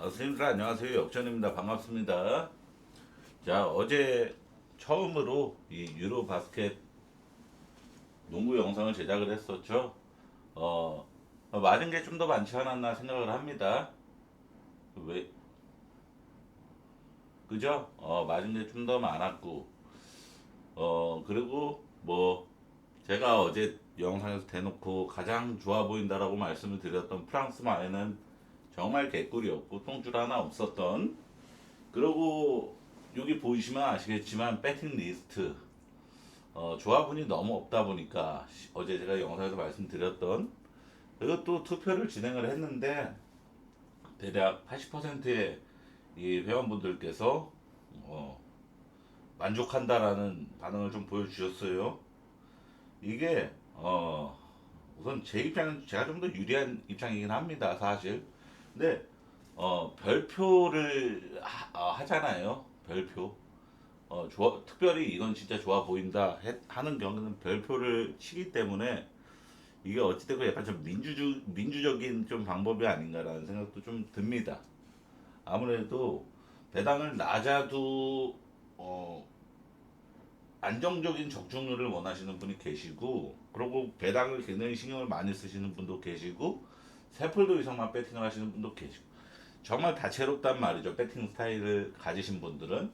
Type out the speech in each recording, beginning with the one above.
선생님들 안녕하세요. 역전입니다. 반갑습니다. 자, 어제 처음으로 이 유로 바스켓 농구 영상을 제작을 했었죠. 맞은 게 좀 더 많지 않았나 생각을 합니다. 왜, 그죠? 맞은 게 좀 더 많았고, 그리고 뭐, 제가 어제 영상에서 대놓고 가장 좋아 보인다라고 말씀을 드렸던 프랑스 마에는 정말 개꿀이었고, 똥줄 하나 없었던, 그리고 여기 보시면 아시겠지만 배팅 리스트 조합운이 너무 없다 보니까 어제 제가 영상에서 말씀드렸던, 그리고 또 투표를 진행을 했는데 대략 80%의 이 회원분들께서 어, 만족한다라는 반응을 좀 보여주셨어요. 이게 우선 제 입장은 제가 좀 더 유리한 입장이긴 합니다, 사실. 근데 별표를 하잖아요. 별표. 특별히 이건 진짜 좋아 보인다 하는 경우는 별표를 치기 때문에 이게 어찌되고 약간 좀 민주적인 좀 방법이 아닌가라는 생각도 좀 듭니다. 아무래도 배당을 낮아도 어, 안정적인 적중률을 원하시는 분이 계시고, 그리고 배당을 굉장히 신경을 많이 쓰시는 분도 계시고, 세폴도 이상만 배팅을 하시는 분도 계시고, 정말 다채롭단 말이죠. 배팅 스타일을 가지신 분들은.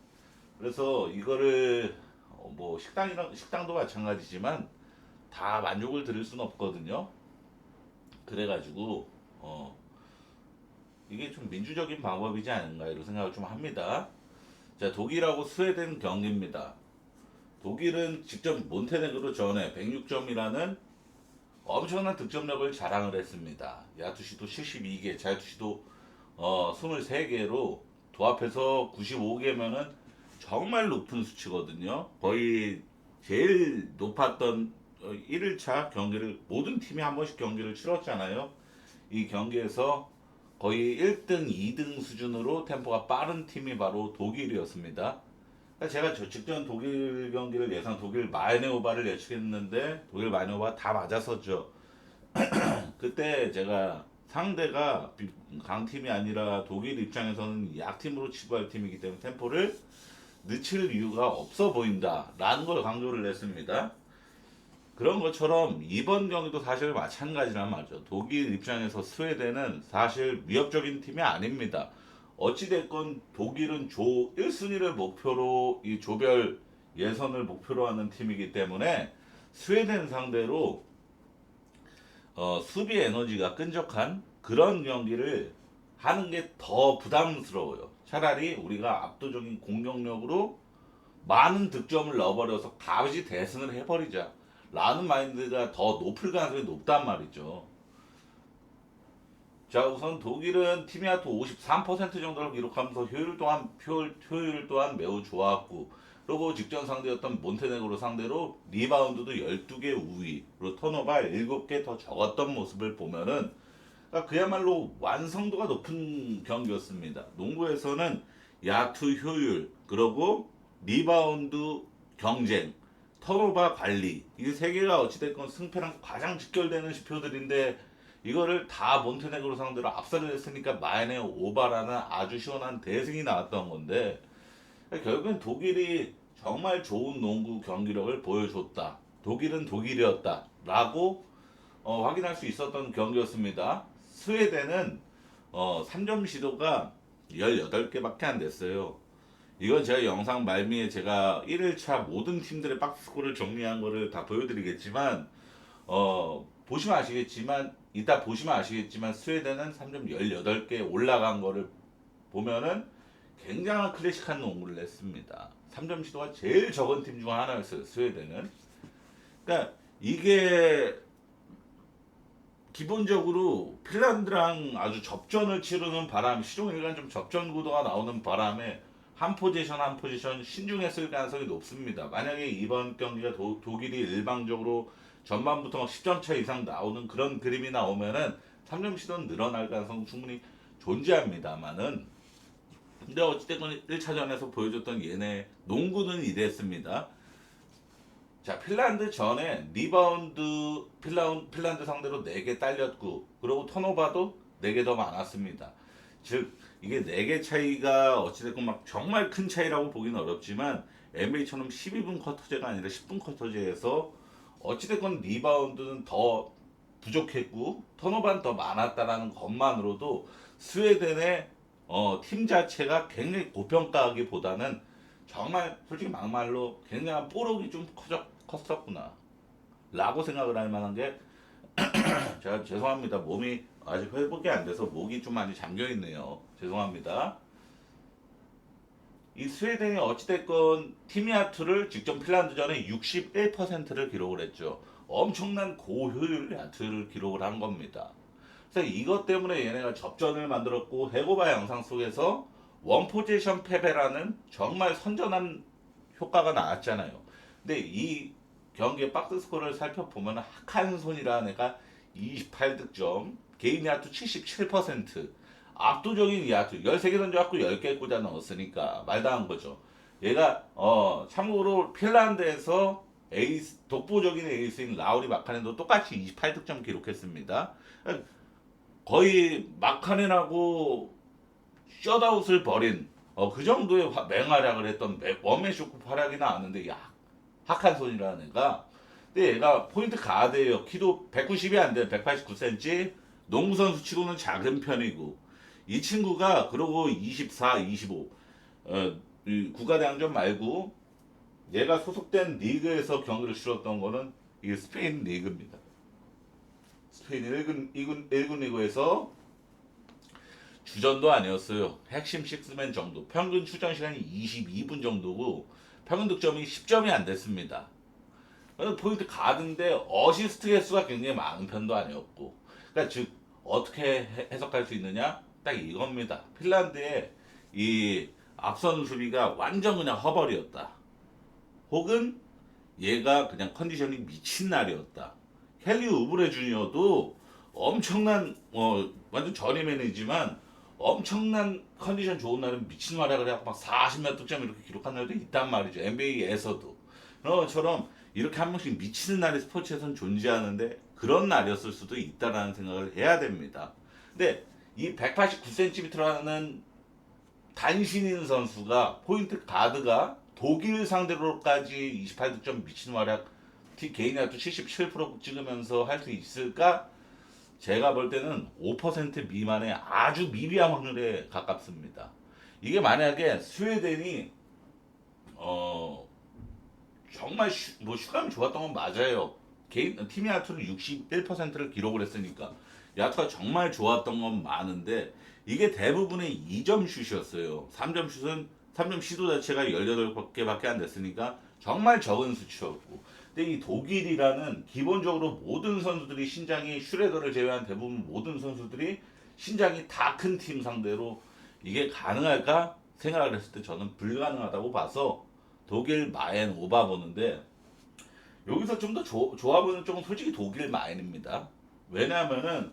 그래서 이거를 뭐 식당도 마찬가지지만 다 만족을 드릴 수는 없거든요. 그래가지고 어 이게 좀 민주적인 방법이지 않은가 이런 생각을 좀 합니다. 자, 독일하고 스웨덴 경기입니다. 독일은 직접 몬테네그로 전에 106점이라는 엄청난 득점력을 자랑을 했습니다. 야투시도 72개, 자유투시도 23개로 도합해서 95개면은 정말 높은 수치거든요. 거의 제일 높았던 1일차 경기를 모든 팀이 한 번씩 경기를 치렀잖아요. 이 경기에서 거의 1등, 2등 수준으로 템포가 빠른 팀이 바로 독일이었습니다. 그러니까 제가 저 직전 독일 경기를 독일 마이네오바를 예측했는데 독일 마이네오바 다 맞았었죠. 그때 제가 상대가 강팀이 아니라 독일 입장에서는 약팀으로 치부할 팀이기 때문에 템포를 늦출 이유가 없어 보인다라는 걸 강조를 했습니다. 그런 것처럼 이번 경기도 사실 마찬가지란 말이죠. 독일 입장에서 스웨덴은 사실 위협적인 팀이 아닙니다. 어찌됐건 독일은 조 1순위를 목표로 이 조별 예선을 목표로 하는 팀이기 때문에 스웨덴 상대로 수비 에너지가 끈적한 그런 경기를 하는 게 더 부담스러워요. 차라리 우리가 압도적인 공격력으로 많은 득점을 넣어버려서 값이 대승을 해버리자 라는 마인드가 더 높을 가능성이 높단 말이죠. 자, 우선 독일은 팀이아트 53% 정도를 기록하면서 효율 또한 매우 좋았고, 그리고 직전 상대였던 몬테네그로 상대로 리바운드도 12개 우위, 그리고 턴오버 7개 더 적었던 모습을 보면은, 그러니까 그야말로 완성도가 높은 경기였습니다. 농구에서는 야투 효율, 그리고 리바운드 경쟁, 턴오버 관리, 이 세 개가 어찌됐건 승패랑 가장 직결되는 지표들인데 이거를 다 몬테네그로 상대로 압살을 했으니까 마이네 오바라는 아주 시원한 대승이 나왔던 건데, 결국엔 독일이 정말 좋은 농구 경기력을 보여줬다. 독일은 독일이었다. 라고 확인할 수 있었던 경기였습니다. 스웨덴은 3점 시도가 18개밖에 안 됐어요. 이건 제가 영상 말미에 제가 1일차 모든 팀들의 박스코를 정리한 거를 다 보여드리겠지만, 이따 보시면 아시겠지만 스웨덴은 3점 18개 올라간 거를 보면은 굉장한 클래식한 농구를 했습니다. 3점 시도가 제일 적은 팀 중 하나였어요, 스웨덴은. 그러니까 이게 기본적으로 핀란드랑 아주 접전을 치르는 바람, 시종일관 좀 접전 구도가 나오는 바람에 한 포지션 한 포지션 신중했을 가능성이 높습니다. 만약에 이번 경기가 독일이 일방적으로 전반부터 막 10점 차 이상 나오는 그런 그림이 나오면은 3점 시도는 늘어날 가능성 충분히 존재합니다만은, 근데 어찌됐건 1차전에서 보여줬던 얘네 농구는 이랬습니다. 자, 핀란드 전에 리바운드 핀란드 상대로 4개 딸렸고, 그리고 턴오버도 4개 더 많았습니다. 즉 이게 4개 차이가 어찌됐건 막 정말 큰 차이라고 보기는 어렵지만 NBA처럼 12분 쿼터제가 아니라 10분 쿼터제에서 어찌됐건 리바운드는 더 부족했고 턴오버는 더 많았다라는 것만으로도 스웨덴의 팀 자체가 굉장히 고평가하기보다는 정말 솔직히 막말로 굉장한 뽀록이 좀 컸었구나 라고 생각을 할 만한 게 제가 죄송합니다. 몸이 아직 회복이 안 돼서 목이 좀 많이 잠겨 있네요. 죄송합니다. 이 스웨덴이 어찌됐건 팀야투를 직전 핀란드전에 61%를 기록을 했죠. 엄청난 고효율 야투를 기록을 한 겁니다. 그래서 이것 때문에 얘네가 접전을 만들었고 해고바 영상 속에서 원포지션 패배라는 정말 선전한 효과가 나왔잖아요. 근데 이 경기의 박스스코어를 살펴보면 하칸손이라는 애가 28득점, 개인 야투 77%, 압도적인 야투 13개 던져갖고 10개 꽂아 넣었으니까 말다한 거죠. 얘가 참고로 핀란드에서 에이스 독보적인 에이스인 라우리 마카넨도 똑같이 28득점 기록했습니다. 거의 마카넨하고 셧아웃을 벌인 그 정도의 맹활약을 했던 원맨 쇼크 활약이 나왔는데 하칸손이라는 애가 근데 얘가 포인트 가드예요. 키도 190이 안 돼. 189cm. 농구 선수 치고는 작은 편이고 이 친구가 그러고 24, 25 국가대항전 말고 얘가 소속된 리그에서 경기를 치렀던 거는 이게 스페인 리그입니다. 스페인 1군 리그에서 주전도 아니었어요. 핵심 식스맨 정도. 평균 출전 시간이 22분 정도고 평균 득점이 10점이 안 됐습니다. 포인트 가드인데 어시스트 개수가 굉장히 많은 편도 아니었고 그러니까 즉 어떻게 해석할 수 있느냐 딱 이겁니다. 핀란드의 이 앞선 수비가 완전 그냥 허벌이었다. 혹은 얘가 그냥 컨디션이 미친 날이었다. 켈리 우브레 주니어도 엄청난 완전 전임맨이지만 엄청난 컨디션 좋은 날은 미친 활약을 해갖고 막 40몇 득점 이렇게 기록한 날도 있단 말이죠. NBA에서도. 그런 것처럼 이렇게 한 명씩 미치는 날이 스포츠에서는 존재하는데 그런 날이었을 수도 있다라는 생각을 해야 됩니다. 근데 이 189cm라는 단신인 선수가 포인트 가드가 독일 상대로까지 28득점 미친 활약 개인 야투 77% 찍으면서 할 수 있을까? 제가 볼 때는 5% 미만의 아주 미비한 확률에 가깝습니다. 이게 만약에 스웨덴이 정말 슈감이 좋았던 건 맞아요. 개인 팀 야투를 61%를 기록을 했으니까 야투가 정말 좋았던 건 많은데 이게 대부분의 2점 슛이었어요. 3점 슛은 3점 시도 자체가 18개밖에 안 됐으니까 정말 적은 수치였고 근데 이 독일이라는 기본적으로 모든 선수들이 신장이 슈레더를 제외한 대부분 모든 선수들이 신장이 다 큰 팀 상대로 이게 가능할까 생각을 했을 때 저는 불가능하다고 봐서 독일 마엔 오바 보는데 여기서 좀 더 좋아 보이는 쪽은 솔직히 독일 마엔입니다. 왜냐하면은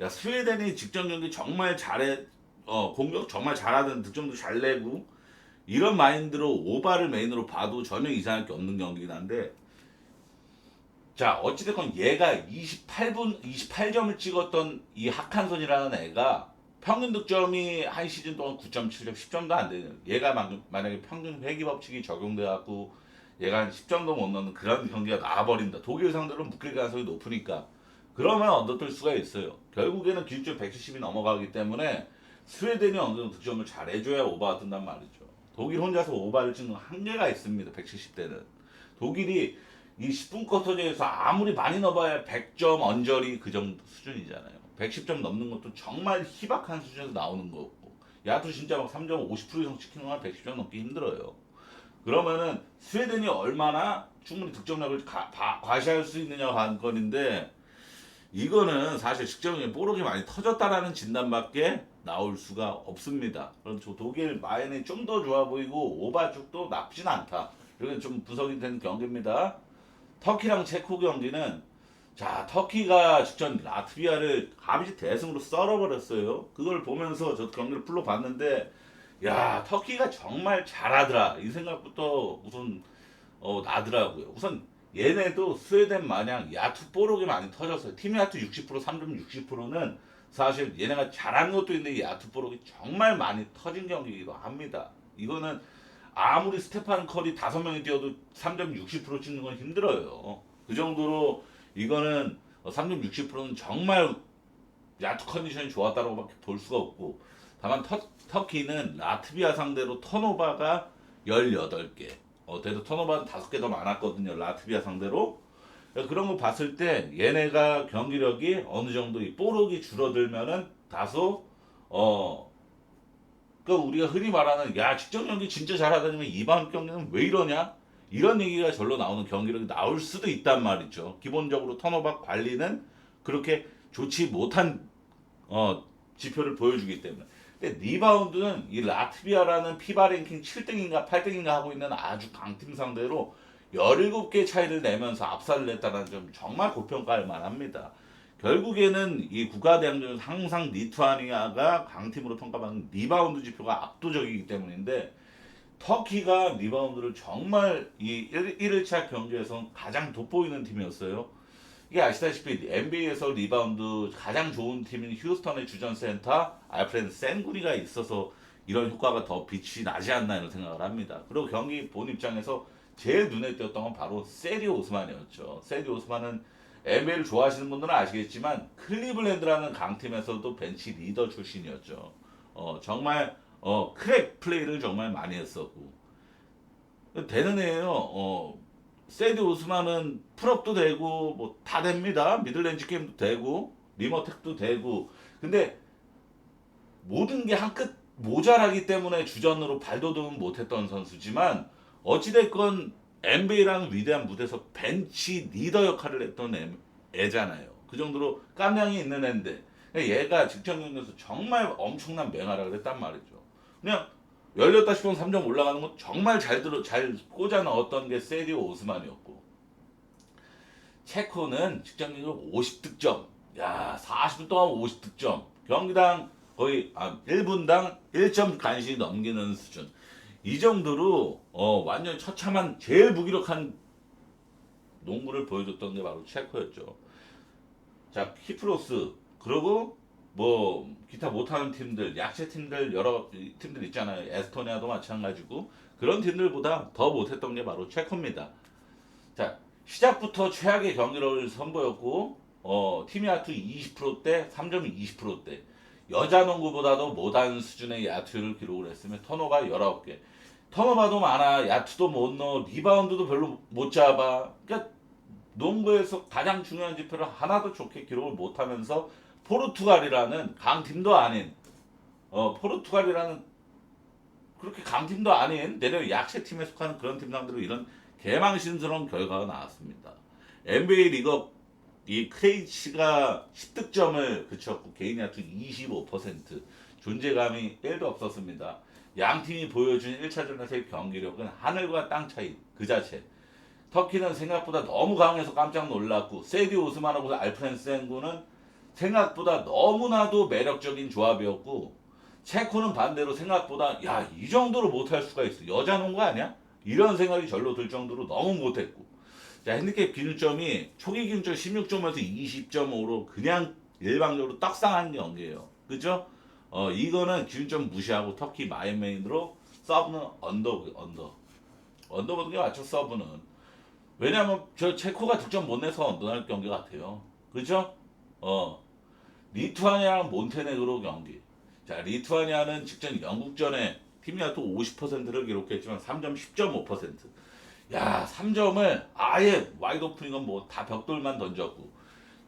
스웨덴이 직전 경기 정말 잘해 공격 정말 잘하던 득점도 잘 내고 이런 마인드로 오바를 메인으로 봐도 전혀 이상할 게 없는 경기긴 한데 자 어찌됐건 얘가 28점을 찍었던 이 하칸손이라는 애가 평균 득점이 한 시즌 동안 9.7점 10점도 안 되는 얘가 만약에 평균 회귀 법칙이 적용돼갖고 얘가 한 10점도 못 넣는 그런 경기가 나와버린다. 독일 상대로 묶일 가능성이 높으니까 그러면 언더뜰 수가 있어요. 결국에는 기준점 170이 넘어가기 때문에 스웨덴이 어느 정도 득점을 잘해줘야 오버가 뜬단 말이죠. 독일 혼자서 오버를 찍는 한계가 있습니다. 170대는. 독일이 이 10분 쿼터제에서 아무리 많이 넣어봐야 100점 언저리 그 정도 수준이잖아요. 110점 넘는 것도 정말 희박한 수준에서 나오는 거고 야투 진짜 막 3점 50% 이상 치키는 건 110점 넘기 힘들어요. 그러면은 스웨덴이 얼마나 충분히 득점력을 과시할 수 있느냐 하는 건인데 이거는 사실 직전에 뽀록이 많이 터졌다라는 진단밖에 나올 수가 없습니다. 그럼 저 독일 마엔이 좀 더 좋아 보이고 오바 쪽도 나쁘진 않다. 이렇게 좀 분석이 된 경기입니다. 터키랑 체코 경기는 자 터키가 직전 라트비아를 가비지 대승으로 썰어버렸어요. 그걸 보면서 저 경기를 풀로 봤는데 야 터키가 정말 잘하더라 이 생각부터 우선 나더라고요. 우선 얘네도 스웨덴 마냥 야투 뽀록이 많이 터졌어요. 팀 야투 60% 3점 60%는 사실 얘네가 잘한 것도 있는데 야투볼이 정말 많이 터진 경기이기도 합니다. 이거는 아무리 스테판 커리 5명이 뛰어도 3점 60% 찍는 건 힘들어요. 그 정도로 이거는 3점 60%는 정말 야투 컨디션이 좋았다고밖에 볼 수가 없고, 다만 터키는 라트비아 상대로 턴오버가 18개. 그래도 턴오버는 5개 더 많았거든요. 라트비아 상대로. 그런 거 봤을 때 얘네가 경기력이 어느 정도 이 뽀록이 줄어들면은 다소 그 우리가 흔히 말하는 야 직전 경기 진짜 잘하다니면 이번 경기는 왜 이러냐 이런 얘기가 절로 나오는 경기력이 나올 수도 있단 말이죠. 기본적으로 턴오버 관리는 그렇게 좋지 못한 지표를 보여주기 때문에. 근데 리바운드는 이 라트비아라는 피바 랭킹 7등인가 8등인가 하고 있는 아주 강팀 상대로 17개 차이를 내면서 압살을 냈다는 점 정말 고평가할 만합니다. 결국에는 이 국가대항전은 항상 리투아니아가 강팀으로 평가받는 리바운드 지표가 압도적이기 때문인데, 터키가 리바운드를 정말 이 1일차 경기에서 가장 돋보이는 팀이었어요. 이게 아시다시피 NBA에서 리바운드 가장 좋은 팀인 휴스턴의 주전 센터 알프레드 센구리가 있어서 이런 효과가 더 빛이 나지 않나 이런 생각을 합니다. 그리고 경기 본 입장에서 제일 눈에 띄었던 건 바로 세디 오스만이었죠. 세디 오스만은 NBA를 좋아하시는 분들은 아시겠지만 클리블랜드라는 강팀에서도 벤치 리더 출신이었죠. 정말 크랙 플레이를 정말 많이 했었고 되는 애예요. 세디 오스만은 풀업도 되고 뭐 다 됩니다. 미들렌지 게임도 되고 리머텍도 되고. 근데 모든 게 한 끗 모자라기 때문에 주전으로 발돋움 못했던 선수지만 어찌됐건 NBA라는 위대한 무대에서 벤치 리더 역할을 했던 애잖아요. 그 정도로 깜냥이 있는 애인데 얘가 직전 경기에서 정말 엄청난 맹활약을 했단 말이죠. 그냥 열렸다 싶으면 3점 올라가는 건 정말 잘 꽂아 넣었던 게 세디오 오스만이었고, 체코는 직전 경기 50득점. 야, 40분 동안 50득점. 경기당 거의 1분당 1점 간신히 넘기는 수준. 이 정도로 완전 처참한 제일 무기력한 농구를 보여줬던 게 바로 체코였죠. 자, 키프로스 그리고 뭐 기타 못하는 팀들, 약체 팀들 여러 팀들 있잖아요. 에스토니아도 마찬가지고 그런 팀들보다 더 못했던 게 바로 체코입니다. 자, 시작부터 최악의 경기력을 선보였고 팀 야투 20%대, 3점이 20%대. 여자 농구보다도 못한 수준의 야투를 기록을 했으며 턴오버가 19개. 턴오버도 많아, 야투도 못 넣어, 리바운드도 별로 못 잡아. 그러니까 농구에서 가장 중요한 지표를 하나도 좋게 기록을 못하면서 포르투갈이라는 강팀도 아닌 포르투갈이라는 그렇게 강팀도 아닌 내려 약체팀에 속하는 그런 팀 상대로 이런 개망신스러운 결과가 나왔습니다. NBA 리그 이 크레이치가 10득점을 그쳤고 개인 야투 25%, 존재감이 1도 없었습니다. 양 팀이 보여준 1차전에서의 경기력은 하늘과 땅 차이 그 자체. 터키는 생각보다 너무 강해서 깜짝 놀랐고, 세디 오스만하고 알프렌 센구는 생각보다 너무나도 매력적인 조합이었고, 체코는 반대로 생각보다 야 이 정도로 못할 수가 있어, 여자 농구 아니야? 이런 생각이 절로 들 정도로 너무 못했고, 자 핸디캡 기준점이 초기 기준점 16점에서 20.5로 그냥 일방적으로 떡상한 경기예요. 그죠? 이거는 기준점 무시하고 터키 마인메인으로 서브는 언더 보는 게 맞죠. 서브는 왜냐면 저 체코가 득점 못 내서 언더날 경기 같아요. 그죠? 리투아니아랑 몬테네그로 경기. 자, 리투아니아는 직전 영국전에 팀이야또 50%를 기록했지만 3점 10.5%. 야, 3점을 아예 와이드 오픈인 건 뭐 다 벽돌만 던졌고.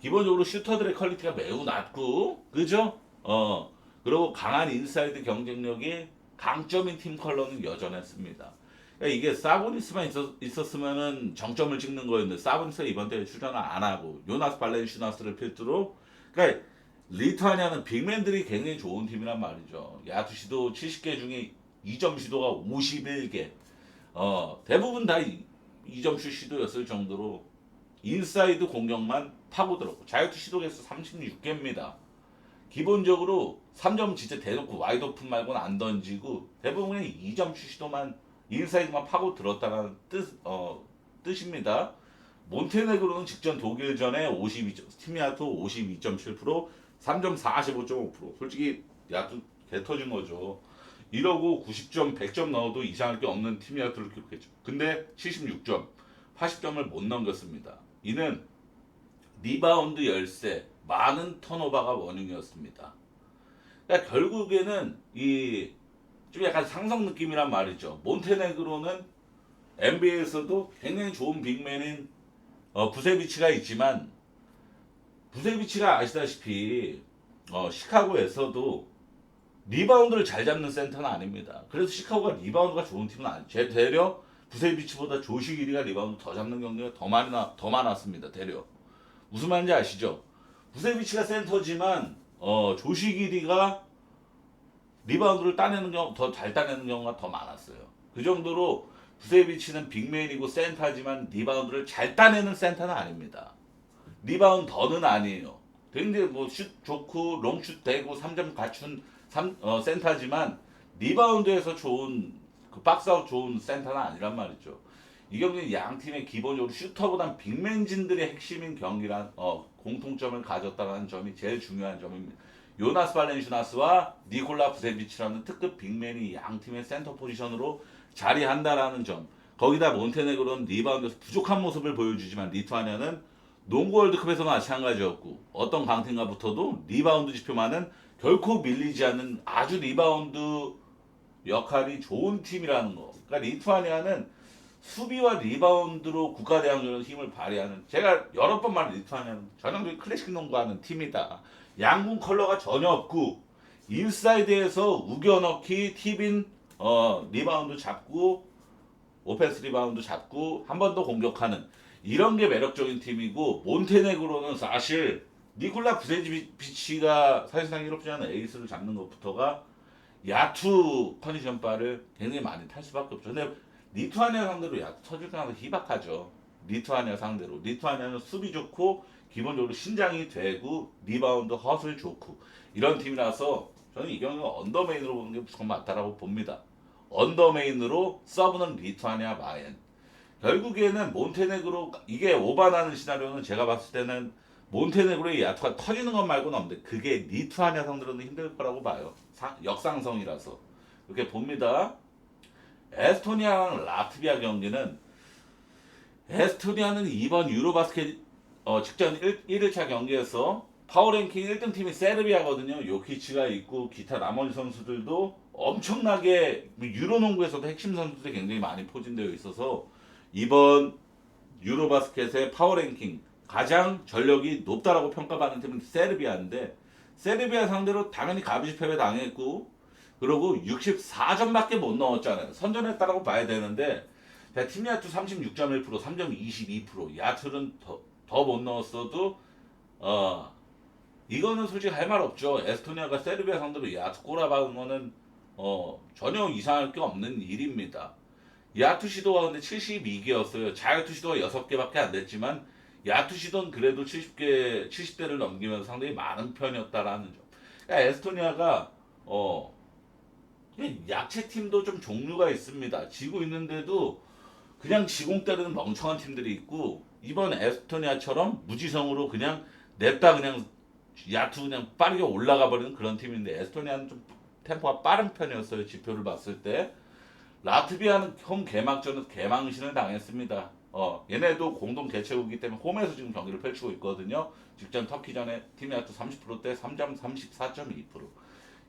기본적으로 슈터들의 퀄리티가 매우 낮고, 그죠? 그리고 강한 인사이드 경쟁력이 강점인 팀 컬러는 여전했습니다. 그러니까 이게 사보니스만 있었으면은 정점을 찍는 거였는데 사보니스가 이번 대회 출전을 안 하고 요나스 발렌슈나스를 필두로, 그러니까 리투아니아는 빅맨들이 굉장히 좋은 팀이란 말이죠. 야투 시도 70개 중에 2점 시도가 51개. 대부분 다 2점 슛 시도였을 정도로 인사이드 공격만 파고들었고, 자유투 시도 개수 36개입니다. 기본적으로 3점 진짜 대놓고 와이드 오픈 말고는 안 던지고 대부분 2점 슛 시도만 인사이드만 파고 들었다는 뜻입니다. 몬테네그로는 직전 독일전에 52점, 팀야투 52.7%, 3점 45.5%. 솔직히 야투 개 터진 거죠. 이러고 90점, 100점 넣어도 이상할 게 없는 팀 야투를 기록했죠. 근데 76점, 80점을 못 넘겼습니다. 이는 리바운드 열세, 많은 턴오버가 원인이었습니다. 그러니까 결국에는 이 좀 약간 상성 느낌이란 말이죠. 몬테네그로는 NBA에서도 굉장히 좋은 빅맨인 부세비치가 있지만 부세비치가 아시다시피 시카고에서도 리바운드를 잘 잡는 센터는 아닙니다. 그래서 시카고가 리바운드가 좋은 팀은 아니죠. 되려 부세비치보다 조시기리가 리바운드 더 잡는 경기가 더 많았습니다. 되려 무슨 말인지 아시죠? 부세비치가 센터지만 조시기리가 리바운드를 따내는 경우 더 잘 따내는 경우가 더 많았어요. 그 정도로 부세비치는 빅맨이고 센터지만 리바운드를 잘 따내는 센터는 아닙니다. 리바운더는 아니에요. 굉장히 뭐 슛 좋고 롱슛 되고 3점 갖춘 센터지만 리바운드에서 좋은 그 박스아웃 좋은 센터는 아니란 말이죠. 이 경기는 양 팀의 기본적으로 슈터보단 빅맨진들의 핵심인 경기란 공통점을 가졌다는 점이 제일 중요한 점입니다. 요나스 발렌슈나스와 니콜라 부세비치라는 특급 빅맨이 양 팀의 센터 포지션으로 자리한다라는 점. 거기다 몬테네그로는 리바운드에서 부족한 모습을 보여주지만 리투아니아는 농구 월드컵에서 마찬가지였고 어떤 강팀과 붙어도 리바운드 지표만은 결코 밀리지 않는 아주 리바운드 역할이 좋은 팀이라는 거. 그러니까 리투아니아는 수비와 리바운드로 국가대항전에서 힘을 발휘하는, 제가 여러 번 말한 리투아니아는 전형적인 클래식 농구하는 팀이다. 양궁 컬러가 전혀 없고 인사이드에서 우겨넣기 팁인 리바운드 잡고 오펜스 리바운드 잡고 한 번 더 공격하는 이런 게 매력적인 팀이고, 몬테네그로는 사실 니콜라 부세비치가 사실상 이롭지 않은 에이스를 잡는 것부터가 야투 컨디션 바를 굉장히 많이 탈 수밖에 없죠. 근데 리투아니아 상대로 야투 터질 가능성이 희박하죠. 리투아니아 상대로. 리투아니아는 수비 좋고 기본적으로 신장이 되고 리바운드 허슬 좋고 이런 팀이라서 저는 이 경기는 언더메인으로 보는 게 무조건 맞다라고 봅니다. 언더메인으로 서브는 리투아니아 마엔. 결국에는 몬테네그로, 이게 오바나는 시나리오는 제가 봤을 때는 몬테네그로의 야투가 터지는 것 말고는 없는데 그게 리투아니아 상대로는 힘들 거라고 봐요. 역상성이라서 이렇게 봅니다. 에스토니아랑 라트비아 경기는, 에스토니아는 이번 유로바스켓 직전 1일차 경기에서 파워랭킹 1등 팀이 세르비아거든요. 요키치가 있고 기타 나머지 선수들도 엄청나게 유로농구에서도 핵심 선수들이 굉장히 많이 포진되어 있어서 이번 유로바스켓의 파워랭킹 가장 전력이 높다라고 평가받는 팀은 세르비아인데, 세르비아 상대로 당연히 가비지 패배 당했고 그리고 64점밖에 못 넣었잖아요. 선전했다라고 봐야 되는데 팀 야투 36.1%, 3점 22%, 야투는 더 못 넣었어도 이거는 솔직히 할 말 없죠. 에스토니아가 세르비아 상대로 야투 꼬라박은 거는 전혀 이상할 게 없는 일입니다. 야투 시도가 근데 72개였어요. 자유투 시도가 6개밖에 안 됐지만 야투 시도는 그래도 70대를 넘기면서 상당히 많은 편이었다라는 점. 그러니까 에스토니아가 약체 팀도 좀 종류가 있습니다. 지고 있는데도 그냥 지공 때리는 멍청한 팀들이 있고, 이번 에스토니아처럼 무지성으로 그냥 냅다 그냥 야투 그냥 빠르게 올라가 버리는 그런 팀인데, 에스토니아는 좀 템포가 빠른 편이었어요. 지표를 봤을 때. 라트비아는 홈 개막전에서 개망신을 당했습니다. 얘네도 공동 개최국이기 때문에 홈에서 지금 경기를 펼치고 있거든요. 직전 터키전에 팀 야투 30%대 3점 34.2%.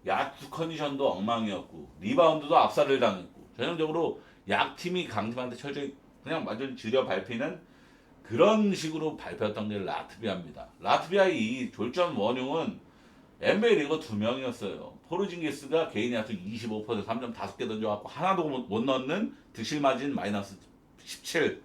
야투 컨디션도 엉망이었고 리바운드도 압살을 당했고, 전형적으로 약팀이 강팀한테 철저히 그냥 완전히 지려 밟히는 그런 식으로 밟혔던 게 라트비아입니다. 라트비아의 이 졸전 원흉은 NBA 리거 2명이었어요. 포르징기스가 개인 야투 25%, 3점 5개 던져갖고 하나도 못 넣는 득실 마진 마이너스 17,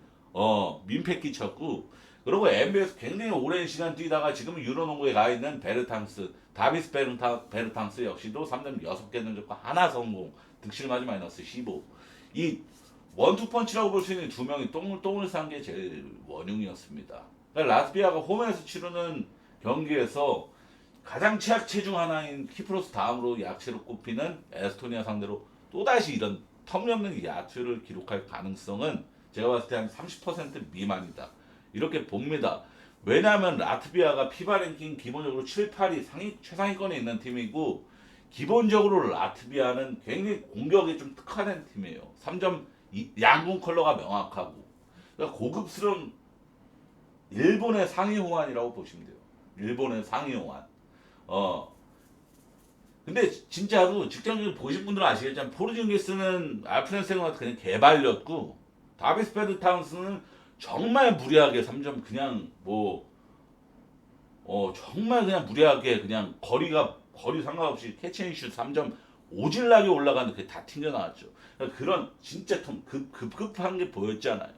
민폐 끼쳤고, 그리고 NBA에서 굉장히 오랜 시간 뛰다가 지금 유로농구에 가 있는 베르탕스, 다비스 베르탕스 역시도 3점 6개 던졌고 하나 성공, 득실 마진 마이너스 15. 이 원투펀치라고 볼 수 있는 두 명이 똥을 싼 게 제일 원흉이었습니다. 그러니까 라트비아가 홈에서 치르는 경기에서 가장 취약체 중 하나인 키프로스 다음으로 약체로 꼽히는 에스토니아 상대로 또다시 이런 터무니없는 야투를 기록할 가능성은 제가 봤을 때 한 30% 미만이다. 이렇게 봅니다. 왜냐하면 라트비아가 피바 랭킹 기본적으로 7, 8위 최상위권에 있는 팀이고 기본적으로 라트비아는 굉장히 공격에 좀 특화된 팀이에요. 3점 양궁 컬러가 명확하고 그러니까 고급스러운 일본의 상위 호환이라고 보시면 돼요. 일본의 상위 호환. 근데 진짜로 직접적으로 보신 분들은 아시겠지만 포르징기스는 알프렌센과 그냥 개발렸고 다비스 페드 타운스는 정말 무리하게 3점 그냥 뭐 정말 그냥 무리하게 그냥 거리 상관없이 캐치앤슛 3점 오질나게 올라가는데 그게 다 튕겨 나왔죠. 그러니까 그런 진짜 급급한 게 보였잖아요.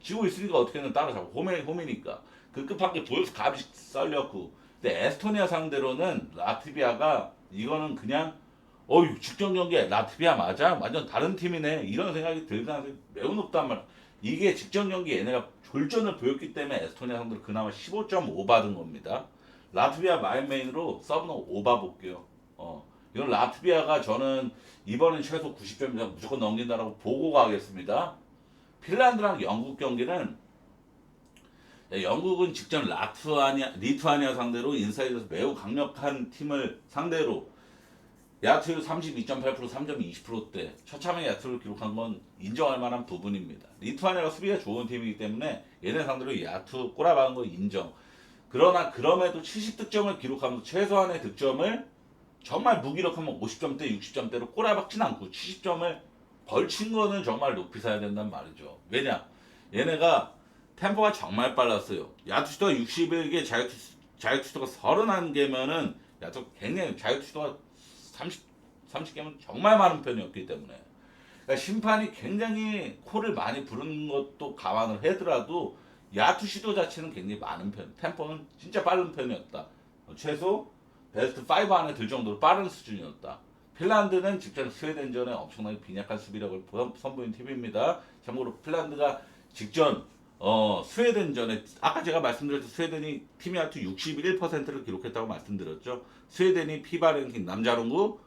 지고 있으니까 어떻게든 따라잡고 홈이니까 급급한 게 보여서 값이 썰렸고 근데 에스토니아 상대로는 라트비아가 이거는 그냥 직전 경기에 라트비아 맞아? 완전 다른 팀이네 이런 생각이 들 가능성이 매우 높단 말이야. 이게 직전 경기 얘네가 졸전을 보였기 때문에 에스토니아 상대로 그나마 15.5 받은 겁니다. 라트비아 마인메인으로 서브는 5바 볼게요. 이건 라트비아가 저는 이번엔 최소 90점 이상 무조건 넘긴다라고 보고 가겠습니다. 핀란드랑 영국 경기는 영국은 직전 리투아니아 상대로 인사이드에서 매우 강력한 팀을 상대로 야투 32.8% 3점 20%대 처참하게 야투를 기록한 건 인정할 만한 부분입니다. 리투아니아가 수비가 좋은 팀이기 때문에 얘네 상대로 야투 꼬라박은 거 인정. 그러나 그럼에도 70득점을 기록하면서 최소한의 득점을 정말 무기력하면 50점대 60점대로 꼬라박진 않고 70점을 걸친 거는 정말 높이 사야 된단 말이죠. 왜냐? 얘네가 템포가 정말 빨랐어요. 야투수가 61개, 자유투수가 31개면은 야투 굉장히 자유투수가 30개면 정말 많은 편이었기 때문에 그러니까 심판이 굉장히 콜을 많이 부르는 것도 감안을 하더라도 야투 시도 자체는 굉장히 많은 편. 템포는 진짜 빠른 편이었다. 최소 베스트 5 안에 들 정도로 빠른 수준이었다. 핀란드는 직전 스웨덴전에 엄청나게 빈약한 수비력을 선보인 팀입니다. 참고로 핀란드가 직전 스웨덴전에 아까 제가 말씀드렸던 스웨덴이 팀이 야투 61%를 기록했다고 말씀드렸죠. 스웨덴이 피바 랭킹 남자농구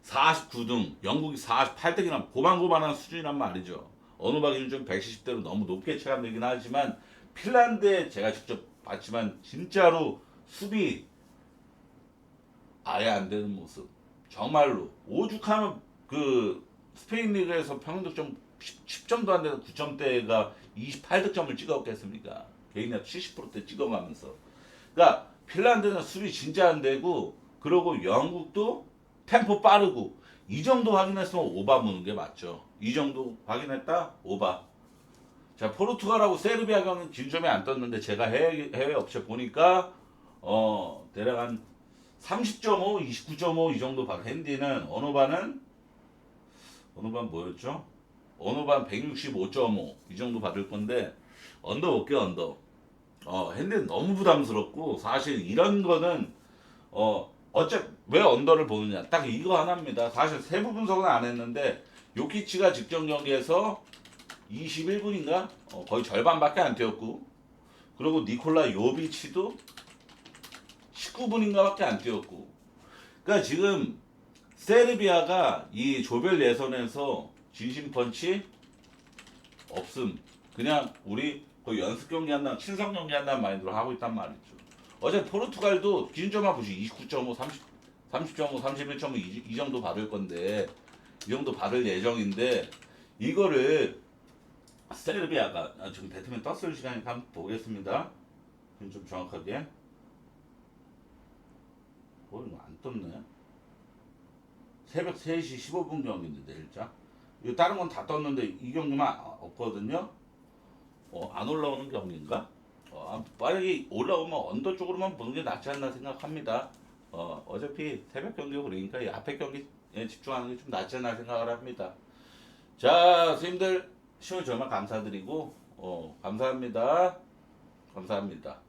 49등, 영국이 48등이란 고만고만한 수준이란 말이죠. 어느 바기는 좀 170대로 너무 높게 체감되긴 하지만 핀란드에 제가 직접 봤지만 진짜로 수비 아예 안 되는 모습. 정말로 오죽하면 그 스페인 리그에서 평균 득점 10점도 안 되는 9점대가 28득점을 찍었겠습니까? 개인이 70%대 찍어가면서. 그러니까 핀란드는 수비 진짜 안 되고 그러고 영국도 템포 빠르고 이 정도 확인했으면 오바 무는 게 맞죠. 이 정도 확인했다? 오바. 자, 포르투갈하고 세르비아 경기는 기준점이 안 떴는데 제가 해외 업체 보니까 대략 한 30.5, 29.5 이 정도 받은 핸디는 어노반 뭐였죠? 어노반 165.5 이 정도 받을 건데 언더 볼게요 언더. 핸디는 너무 부담스럽고 사실 이런 거는 왜 언더를 보느냐 딱 이거 하나입니다. 사실 세부 분석은 안 했는데 요키치가 직전 경기에서 21분인가 거의 절반밖에 안 뛰었고 그리고 니콜라 요비치도 19분인가밖에 안 뛰었고 그러니까 지금 세르비아가 이 조별 예선에서 진심 펀치 없음. 그냥 우리 거의 연습 경기 한다 친선 경기 한다는 마인드로 하고 있단 말이죠. 어제 포르투갈도 기준점만 보시 29.5 30.5 31.5 이 정도 받을 건데 이 정도 받을 예정인데 이거를 세르비아가 지금 배트맨 떴을 시간이니까 한번 보겠습니다. 좀 정확하게 이거 안 떴네. 새벽 3시 15분 경기인데 내일자 이거 다른 건 다 떴는데 이 경기만 없거든요. 안 올라오는 경기인가? 빨리 올라오면 언더 쪽으로만 보는 게 낫지 않나 생각합니다. 어차피 새벽 경기고 그러니까 이 앞에 경기에 집중하는 게 좀 낫지 않나 생각을 합니다. 자, 선생님들 시청해 주셔서 정말 감사드리고 감사합니다. 감사합니다.